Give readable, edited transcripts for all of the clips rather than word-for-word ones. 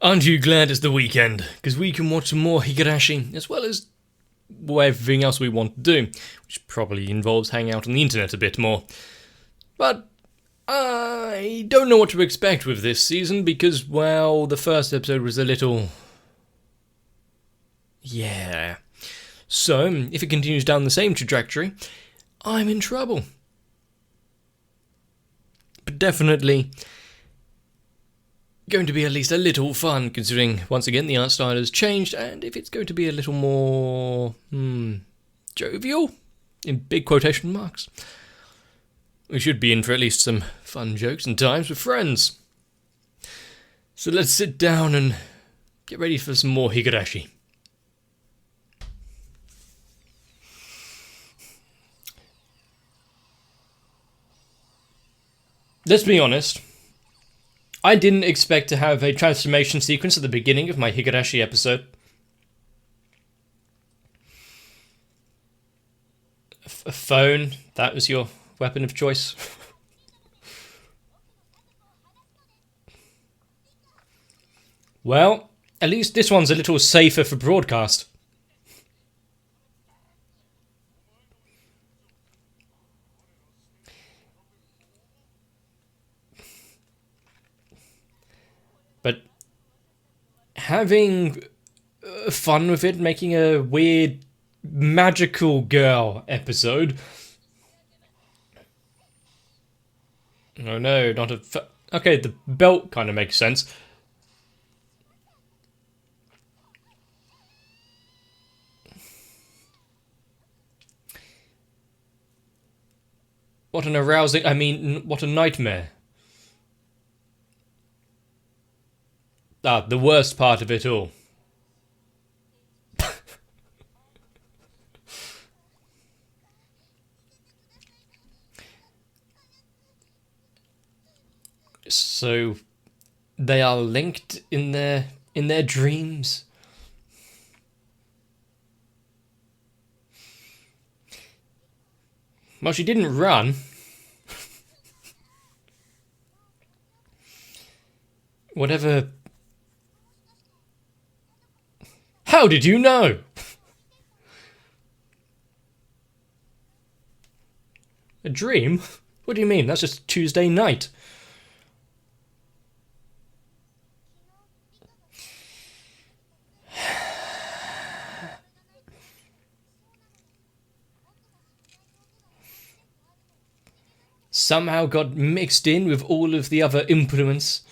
Aren't you glad it's the weekend? Because we can watch some more Higurashi, as well as everything else we want to do, which probably involves hanging out on the internet a bit more. But I don't know what to expect with this season, because, well, the first episode was a little... yeah. So, if it continues down the same trajectory, I'm in trouble. But definitely going to be at least a little fun, considering, once again, the art style has changed, and if it's going to be a little more... jovial? In big quotation marks. We should be in for at least some fun jokes and times with friends. So let's sit down and get ready for some more Higurashi. Let's be honest, I didn't expect to have a transformation sequence at the beginning of my Higurashi episode. A phone, that was your weapon of choice. Well, at least this one's a little safer for broadcast. But having fun with it, making a weird magical girl episode. Oh no, not a... okay, the belt kind of makes sense. What an arousing... what a nightmare. The worst part of it all. So, they are linked in their dreams. Well, she didn't run. Whatever. How did you know? A dream? What do you mean? That's just Tuesday night. Somehow got mixed in with all of the other implements.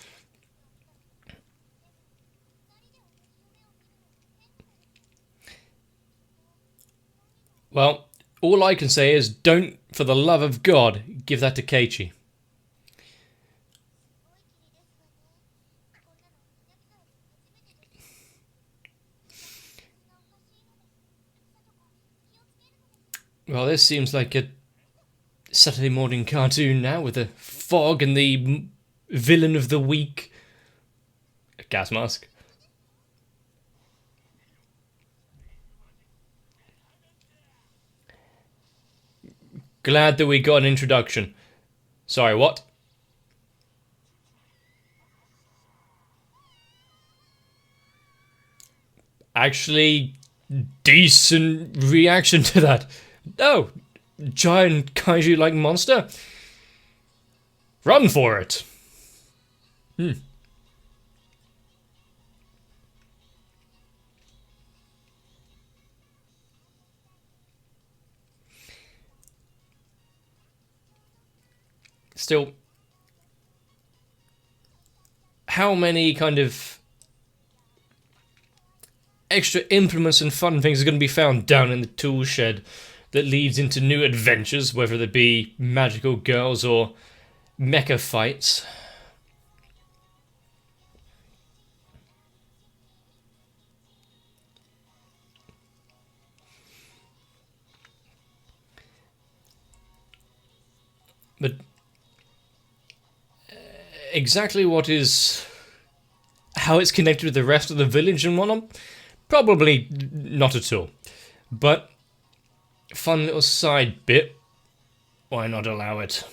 Well, all I can say is don't, for the love of God, give that to Keiichi. Well, this seems like a Saturday morning cartoon now, with a fog and the villain of the week. A gas mask. Glad that we got an introduction. Sorry, what? Actually, decent reaction to that. Oh, giant kaiju-like monster? Run for it! Still, how many kind of extra implements and fun things are going to be found down in the tool shed that leads into new adventures, whether they be magical girls or mecha fights? But exactly how it's connected with the rest of the village and whatnot? Probably not at all. But fun little side bit, why not allow it?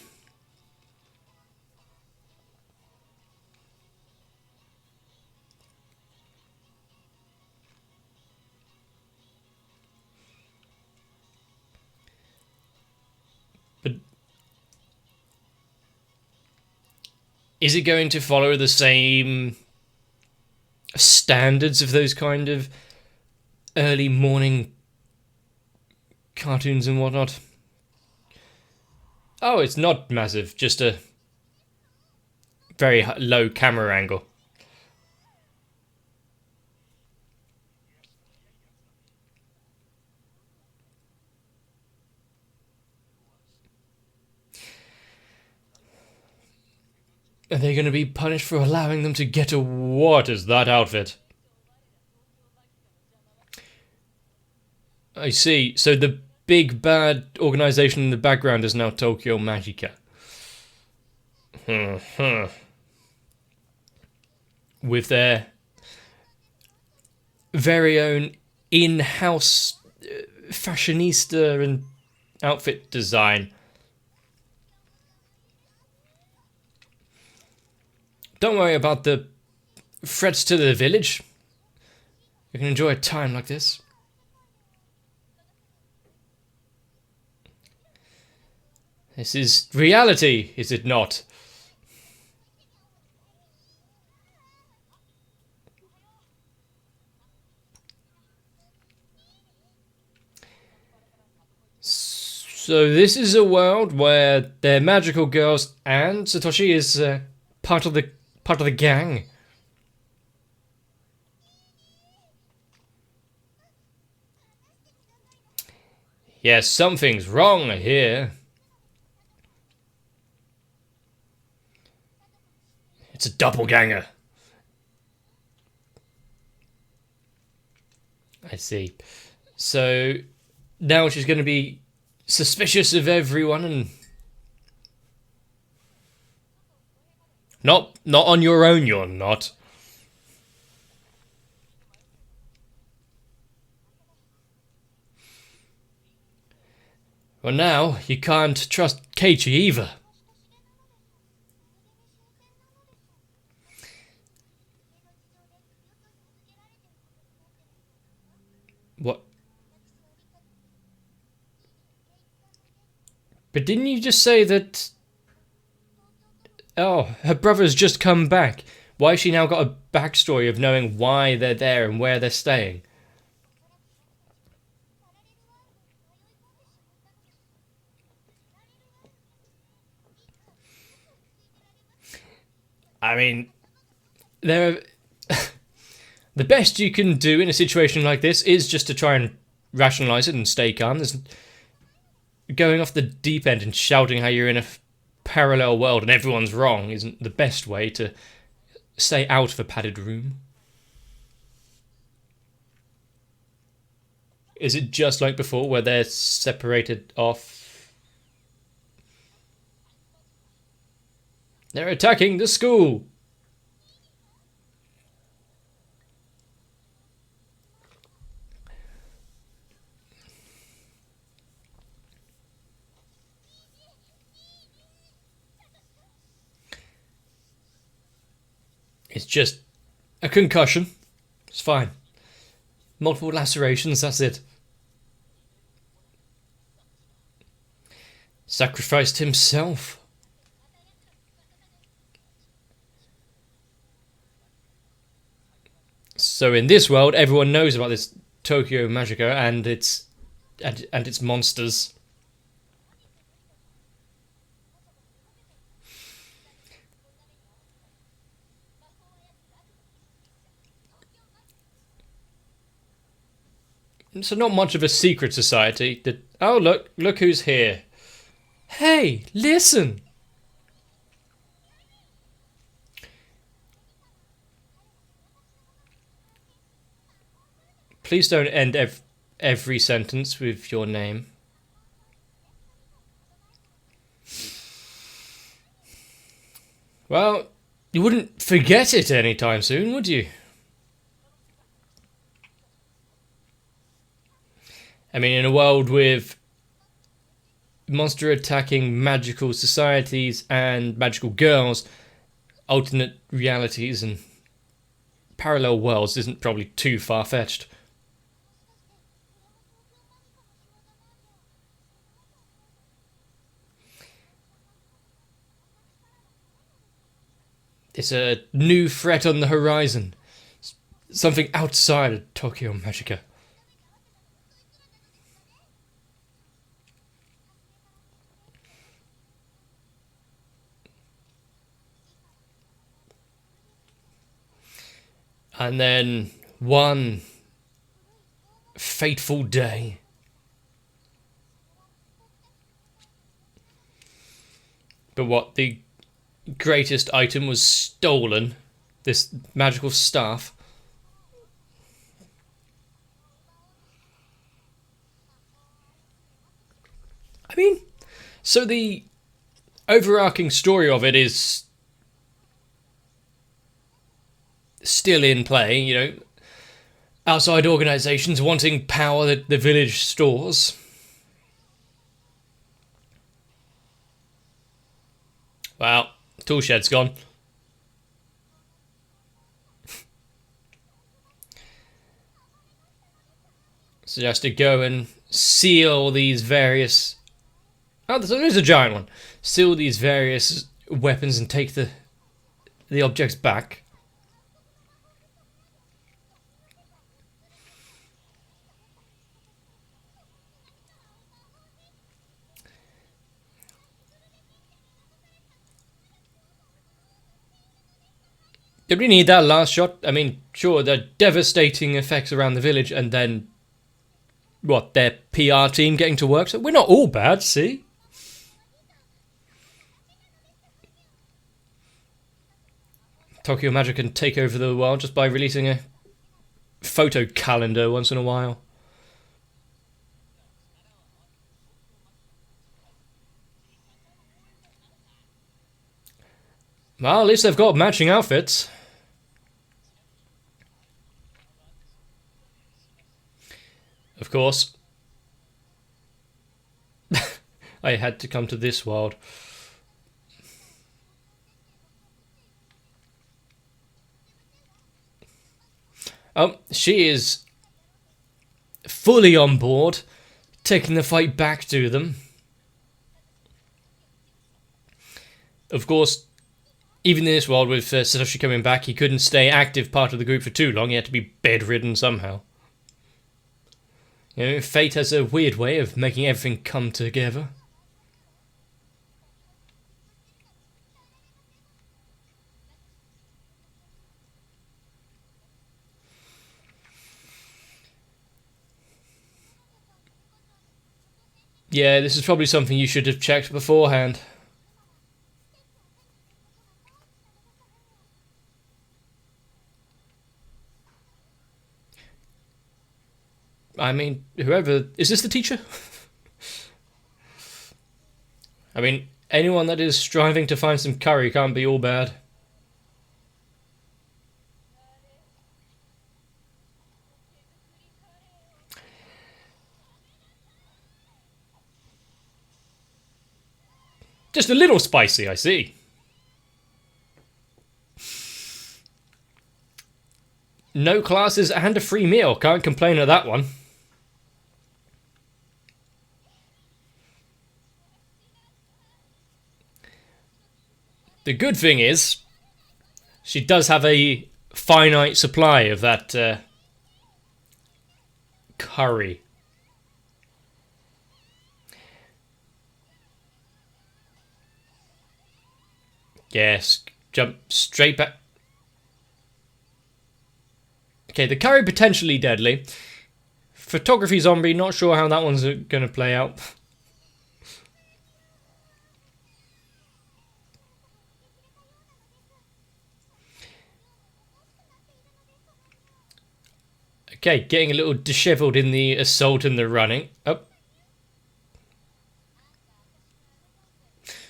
Is it going to follow the same standards of those kind of early morning cartoons and whatnot? Oh, it's not massive, just a very low camera angle. Are they going to be punished for allowing them to get a... What is that outfit? I see. So the big bad organization in the background is now Tokyo Magica. With their very own in-house fashionista and outfit design. Don't worry about the threats to the village. You can enjoy a time like this. This is reality, is it not? So this is a world where they're magical girls and Satoshi is part of the gang. Yes, something's wrong here. It's a doppelganger. I see. So now she's going to be suspicious of everyone and not on your own, you're not. Well, now you can't trust Keiichi either. What? But didn't you just say that... Oh, her brother's just come back. Why has she now got a backstory of knowing why they're there and where they're staying? I mean, there are... The best you can do in a situation like this is just to try and rationalise it and stay calm. There's going off the deep end and shouting how you're in a parallel world and everyone's wrong isn't the best way to stay out of a padded room. Is it just like before where they're separated off? They're attacking the school! It's just a concussion. It's fine. Multiple lacerations, that's it. Sacrificed himself. So in this world, everyone knows about this Tokyo Magica and its monsters. So not much of a secret society. Oh, look who's here. Hey, listen. Please don't end every sentence with your name. Well, you wouldn't forget it anytime soon, would you? I mean, in a world with monster attacking magical societies and magical girls, alternate realities and parallel worlds isn't probably too far-fetched. It's a new threat on the horizon. Something outside of Tokyo Magica. And then one fateful day, but what, the greatest item was stolen? This magical staff? I mean, so the overarching story of it is still in play, you know, outside organisations wanting power that the village stores. Well, tool shed's gone. So just to go and seal these various... Oh, there's a giant one. Seal these various weapons and take the objects back. Did we need that last shot? I mean, sure, the devastating effects around the village, and then, what, their PR team getting to work? So we're not all bad, see? Tokyo Magic can take over the world just by releasing a photo calendar once in a while. Well, at least they've got matching outfits. Of course. I had to come to this world. Oh, she is fully on board, taking the fight back to them. Of course, even in this world with Satoshi coming back, he couldn't stay active part of the group for too long. He had to be bedridden somehow. You know, fate has a weird way of making everything come together. Yeah, this is probably something you should have checked beforehand. I mean, whoever... Is this the teacher? I mean, anyone that is striving to find some curry can't be all bad. Just a little spicy, I see. No classes and a free meal. Can't complain at that one. The good thing is, she does have a finite supply of that curry. Yes, jump straight back. Okay, the curry potentially deadly. Photography zombie, not sure how that one's going to play out. Okay, getting a little dishevelled in the assault and the running. Oh.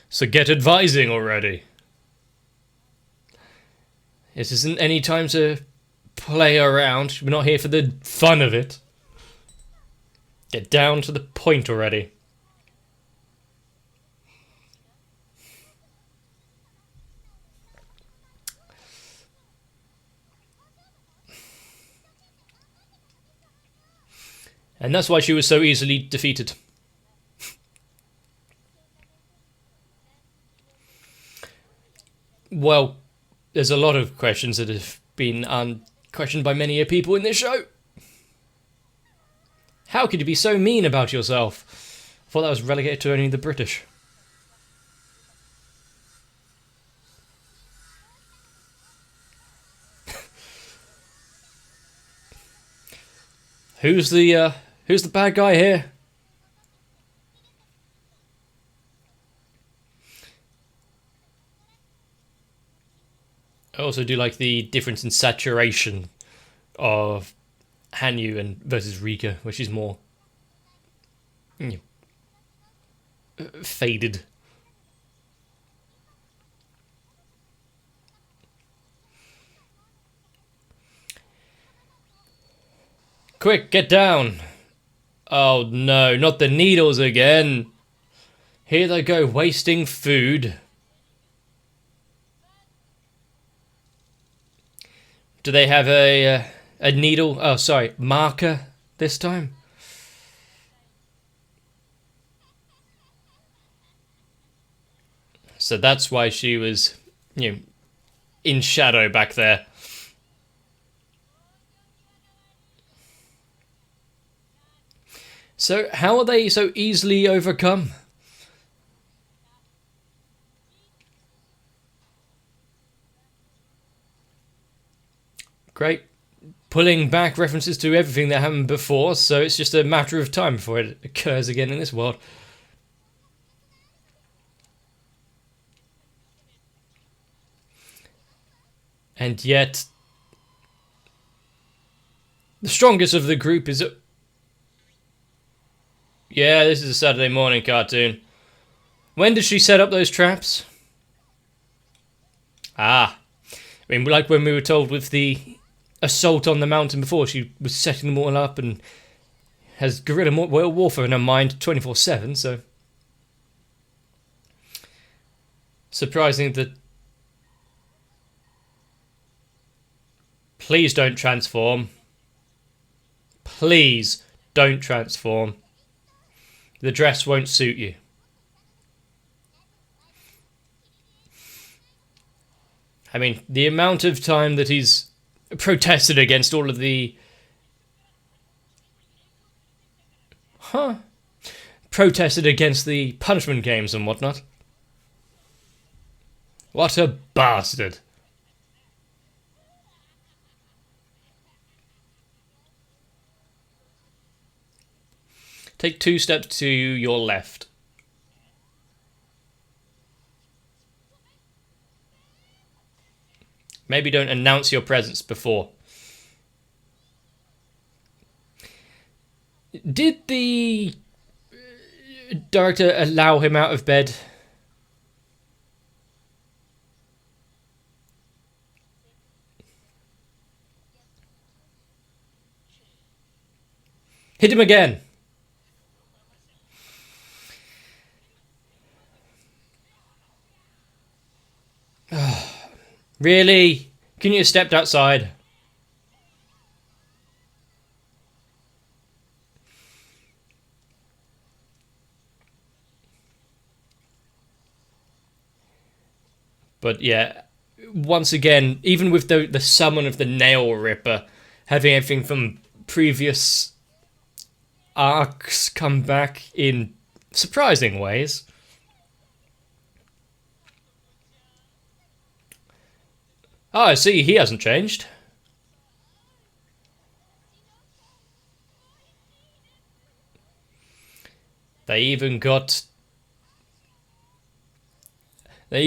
So get advising already. This isn't any time to play around. We're not here for the fun of it. Get down to the point already. And that's why she was so easily defeated. Well, there's a lot of questions that have been questioned by many people in this show. How could you be so mean about yourself? I thought that was relegated to only the British. Who's the bad guy here? I also do like the difference in saturation of Hanyu and versus Rika, where she's more faded. Quick, get down! Oh no, not the needles again! Here they go, wasting food. Do they have a needle? Oh, sorry, marker this time? So that's why she was, in shadow back there. So how are they so easily overcome? Great. Pulling back references to everything that happened before, so it's just a matter of time before it occurs again in this world. And yet, the strongest of the group is... Yeah, this is a Saturday morning cartoon. When did she set up those traps? Ah. I mean, like when we were told with the assault on the mountain before, she was setting them all up and has guerrilla warfare in her mind 24/7, so... Surprising that... Please don't transform. Please don't transform. The dress won't suit you. I mean, the amount of time that he's protested against all of the... Protested against the punishment games and whatnot. What a bastard. Take 2 steps to your left. Maybe don't announce your presence before. Did the director allow him out of bed? Hit him again. Really? Couldn't you have stepped outside? But yeah, once again, even with the summon of the Nail Ripper, having everything from previous arcs come back in surprising ways. Oh, I see, he hasn't changed. They even got... what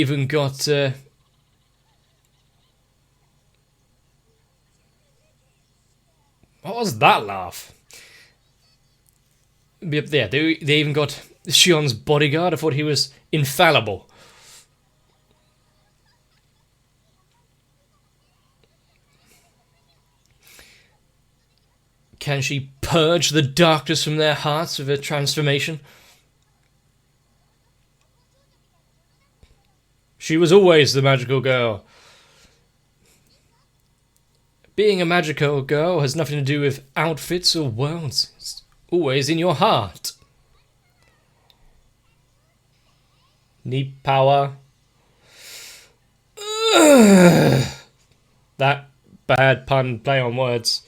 was that laugh? Yeah, they even got Shion's bodyguard. I thought he was infallible. Can she purge the darkness from their hearts with a transformation? She was always the magical girl. Being a magical girl has nothing to do with outfits or worlds. It's always in your heart. Need power. That bad pun play on words.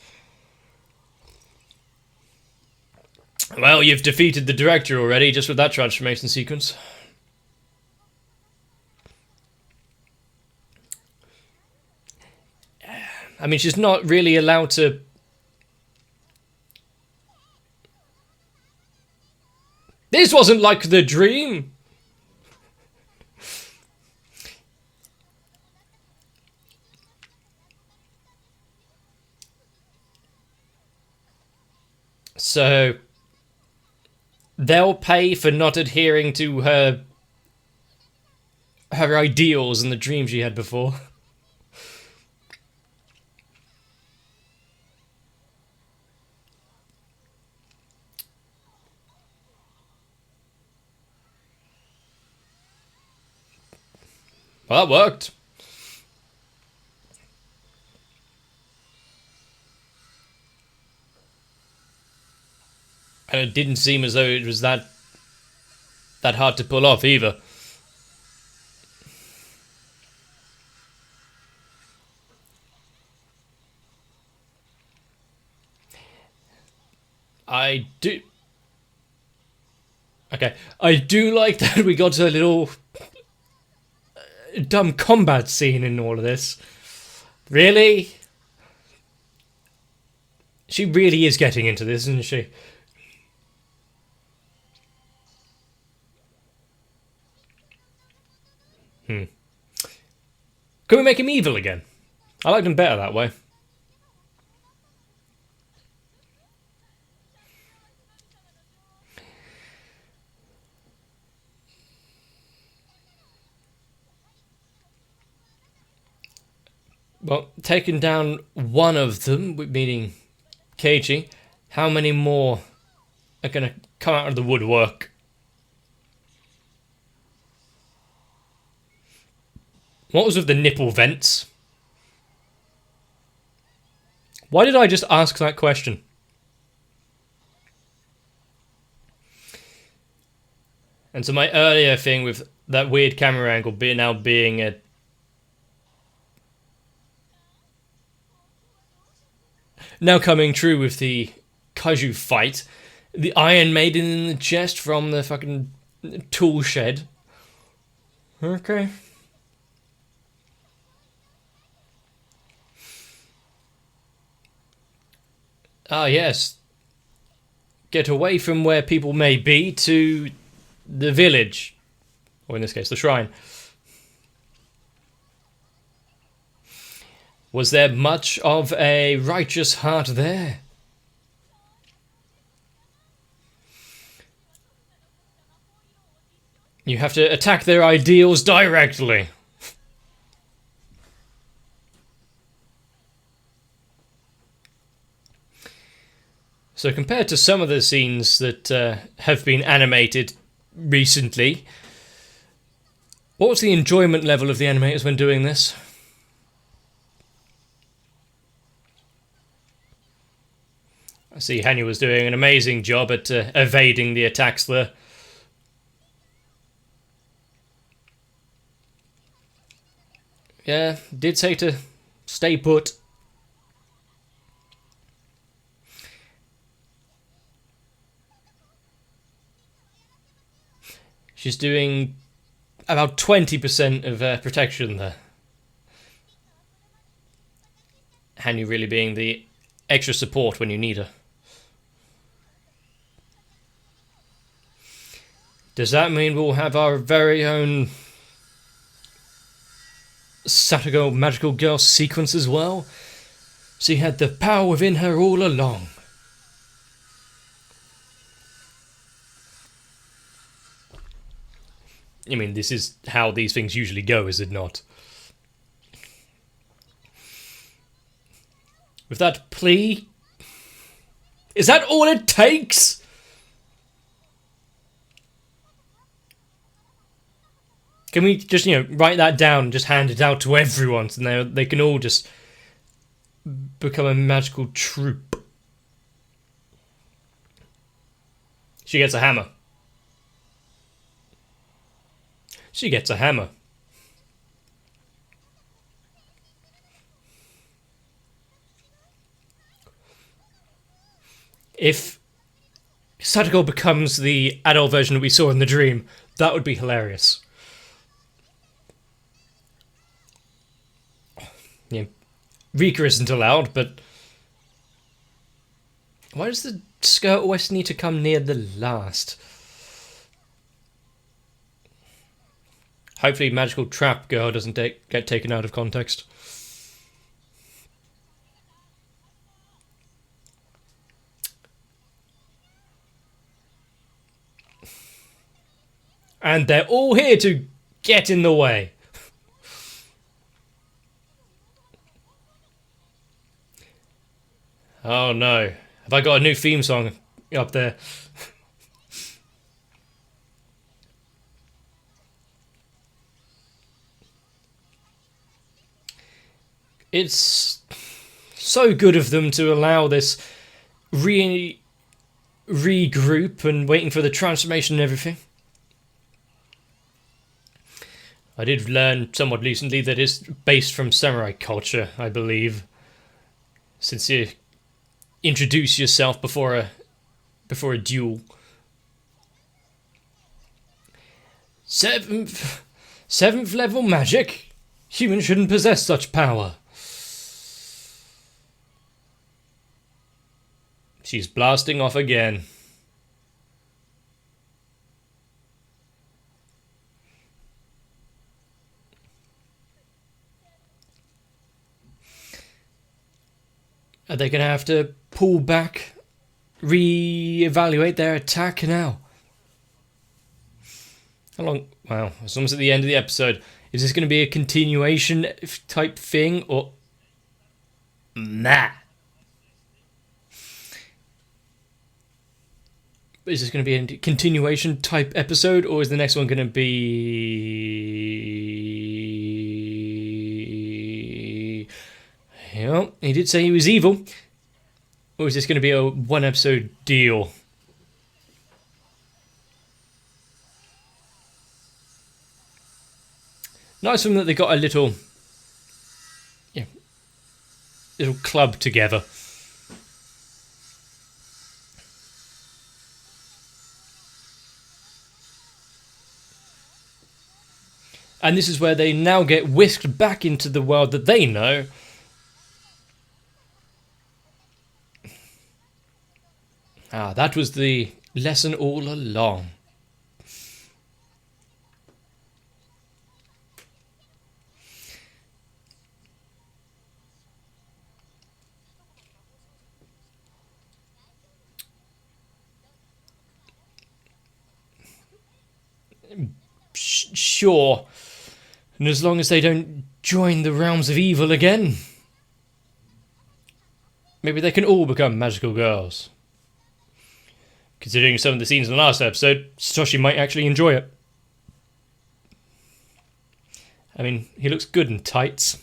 Well, you've defeated the director already, just with that transformation sequence. I mean, she's not really allowed to... This wasn't like the dream! So... they'll pay for not adhering to her ideals and the dream she had before. Well, that worked. And it didn't seem as though it was that hard to pull off either. I do like that we got a little dumb combat scene in all of this. Really? She really is getting into this, isn't she? Can we make him evil again? I liked him better that way. Well, taking down one of them, meaning Keiji, how many more are going to come out of the woodwork? What was with the nipple vents? Why did I just ask that question? And so my earlier thing with that weird camera angle now being a... now coming true with the Kaiju fight. The Iron Maiden in the chest from the fucking tool shed. Okay. Ah, yes. Get away from where people may be to the village. Or in this case, the shrine. Was there much of a righteous heart there? You have to attack their ideals directly. So compared to some of the scenes that have been animated recently, what was the enjoyment level of the animators when doing this? I see Hanyu was doing an amazing job at evading the attacks there. Yeah, did say to stay put. She's doing about 20% of protection there. Hanyu really being the extra support when you need her. Does that mean we'll have our very own Satogo magical girl sequence as well? She had the power within her all along. I mean, this is how these things usually go, is it not? With that plea? Is that all it takes? Can we just, write that down and just hand it out to everyone so they can all just become a magical troupe? She gets a hammer. She gets a hammer. If Sadako becomes the adult version that we saw in the dream, that would be hilarious. Yeah, Rika isn't allowed, but why does the skirt always need to come near the last? Hopefully Magical Trap Girl doesn't get taken out of context. And they're all here to get in the way. Oh no. Have I got a new theme song up there? It's so good of them to allow this regroup and waiting for the transformation and everything. I did learn somewhat recently that it's based from samurai culture, I believe. Since you introduce yourself before a duel. Seventh level magic? Humans shouldn't possess such power. She's blasting off again. Are they going to have to pull back, re-evaluate their attack now? How long? Wow, it's almost at the end of the episode. Is this going to be a continuation type thing, or nah? Is this going to be a continuation type episode, or is the next one going to be? Yeah, he did say he was evil. Or is this going to be a one episode deal? Nice of them that they got a little club together. And this is where they now get whisked back into the world that they know. Ah, that was the lesson all along. Sure. And as long as they don't join the realms of evil again, maybe they can all become magical girls. Considering some of the scenes in the last episode, Satoshi might actually enjoy it. I mean, he looks good in tights.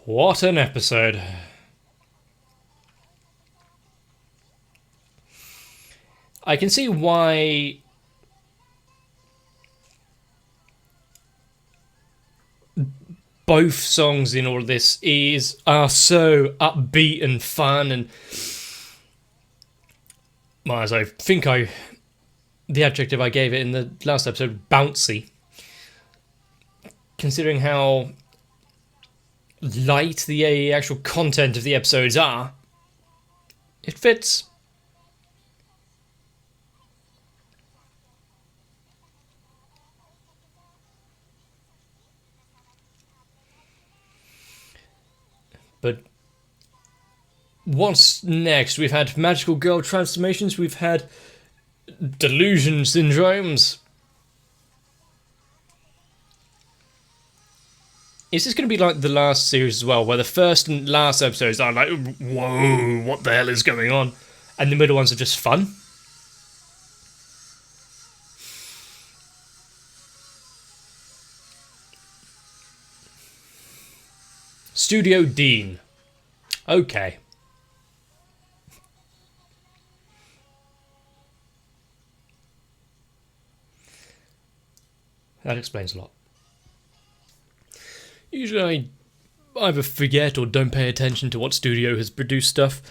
What an episode. I can see why both songs in all of this are so upbeat and fun, and well, as I think the adjective I gave it in the last episode, bouncy. Considering how light the actual content of the episodes are, it fits. But what's next? We've had magical girl transformations, we've had delusion syndromes. Is this going to be like the last series as well, where the first and last episodes are like, whoa, what the hell is going on? And the middle ones are just fun? Studio Dean. Okay. that explains a lot. Usually I either forget or don't pay attention to what studio has produced stuff.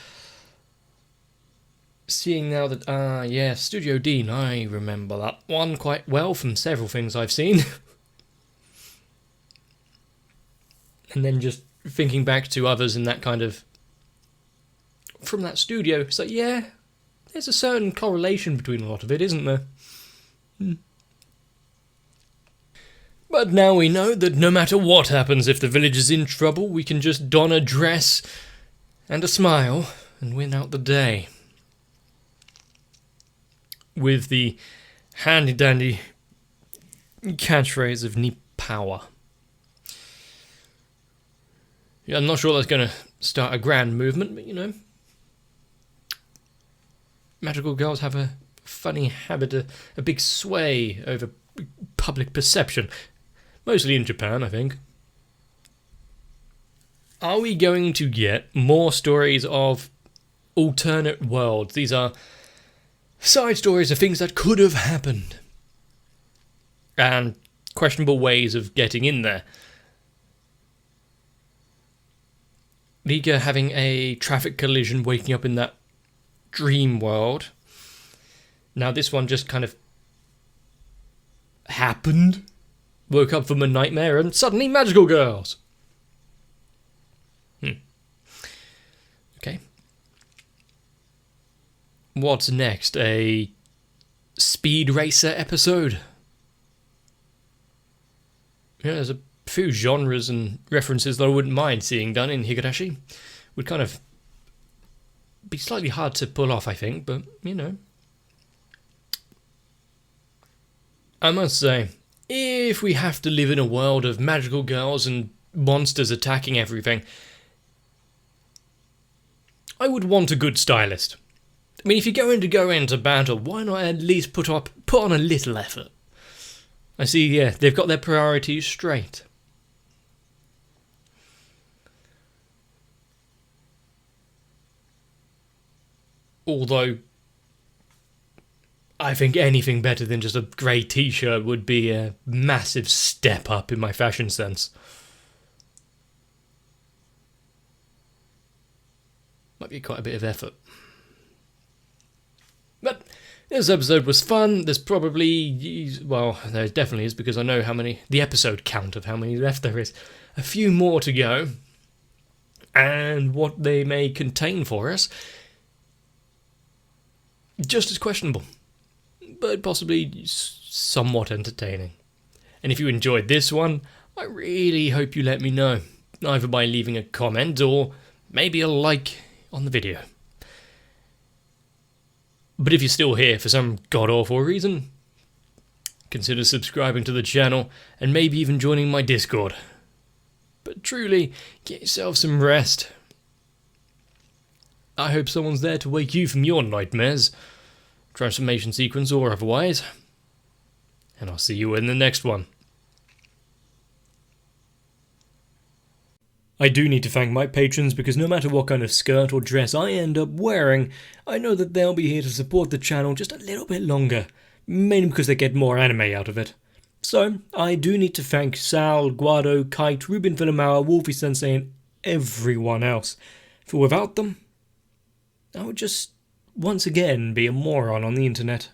Seeing now that, Studio Dean, I remember that one quite well from several things I've seen. And then just thinking back to others in that kind of... from that studio, it's like, yeah, there's a certain correlation between a lot of it, isn't there? But now we know that no matter what happens, if the village is in trouble, we can just don a dress and a smile and win out the day. With the handy-dandy catchphrase of "Ni power." Yeah, I'm not sure that's going to start a grand movement, but you know, magical girls have a funny habit, a big sway over public perception. Mostly in Japan, I think. Are we going to get more stories of alternate worlds? These are side stories of things that could have happened. And questionable ways of getting in there. Rika having a traffic collision, waking up in that dream world. Now this one just kind of happened. Woke up from a nightmare and suddenly magical girls. Okay. What's next? A speed racer episode? Yeah, there's a few genres and references that I wouldn't mind seeing done in Higurashi. Would kind of be slightly hard to pull off, I think, but, you know. I must say, if we have to live in a world of magical girls and monsters attacking everything, I would want a good stylist. I mean, if you're going to go into battle, why not at least put on a little effort? I see, yeah, they've got their priorities straight. Although, I think anything better than just a grey t-shirt would be a massive step up in my fashion sense. Might be quite a bit of effort. But this episode was fun. There's probably, well, there definitely is, because I know the episode count of how many left there is. A few more to go. And what they may contain for us, just as questionable, but possibly somewhat entertaining. And if you enjoyed this one, I really hope you let me know, either by leaving a comment or maybe a like on the video. But if you're still here for some god-awful reason, consider subscribing to the channel and maybe even joining my Discord. But truly, get yourself some rest. I hope someone's there to wake you from your nightmares, transformation sequence or otherwise. And I'll see you in the next one. I do need to thank my patrons, because no matter what kind of skirt or dress I end up wearing, I know that they'll be here to support the channel just a little bit longer, mainly because they get more anime out of it. So, I do need to thank Sal, Guado, Kite, Ruben Villamauer, Wolfie Sensei, and everyone else. For without them, I would just, once again, be a moron on the internet.